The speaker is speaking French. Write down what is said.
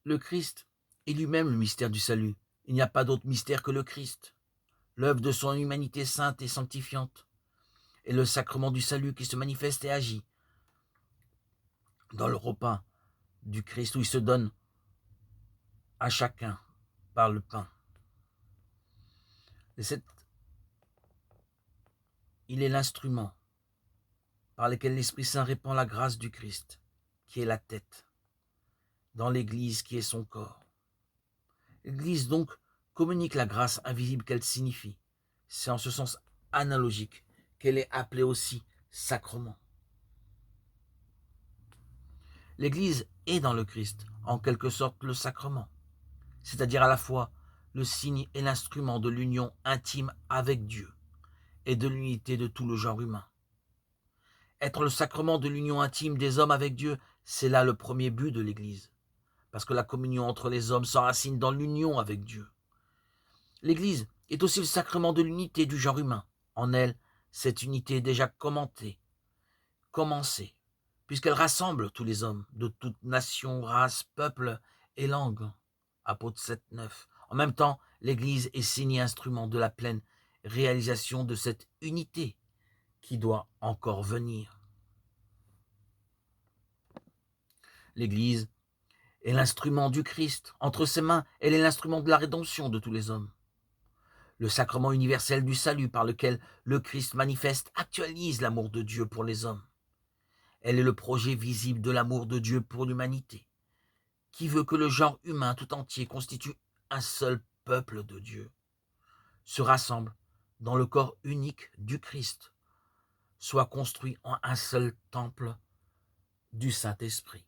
Le Christ est lui-même le mystère du salut. Il n'y a pas d'autre mystère que le Christ. L'œuvre de son humanité sainte et sanctifiante est le sacrement du salut qui se manifeste et agit dans le repas du Christ où il se donne à chacun par le pain. Il est l'instrument par lequel l'Esprit Saint répand la grâce du Christ, qui est la tête, dans l'Église qui est son corps. L'Église donc communique la grâce invisible qu'elle signifie. C'est en ce sens analogique qu'elle est appelée aussi sacrement. L'Église est dans le Christ, en quelque sorte le sacrement, c'est-à-dire à la fois le signe et l'instrument de l'union intime avec Dieu et de l'unité de tout le genre humain. Être le sacrement de l'union intime des hommes avec Dieu, c'est là le premier but de l'Église, parce que la communion entre les hommes s'enracine dans l'union avec Dieu. L'Église est aussi le sacrement de l'unité du genre humain. En elle, cette unité est déjà commencée, puisqu'elle rassemble tous les hommes de toute nation, race, peuple et langue. Apôtre 7, 9. En même temps, l'Église est signe et instrument de la pleine réalisation de cette unité qui doit encore venir. L'Église est l'instrument du Christ. Entre ses mains, elle est l'instrument de la rédemption de tous les hommes. Le sacrement universel du salut par lequel le Christ manifeste, actualise l'amour de Dieu pour les hommes. Elle est le projet visible de l'amour de Dieu pour l'humanité, qui veut que le genre humain tout entier constitue un seul peuple de Dieu, se rassemble dans le corps unique du Christ, soit construit en un seul temple du Saint-Esprit.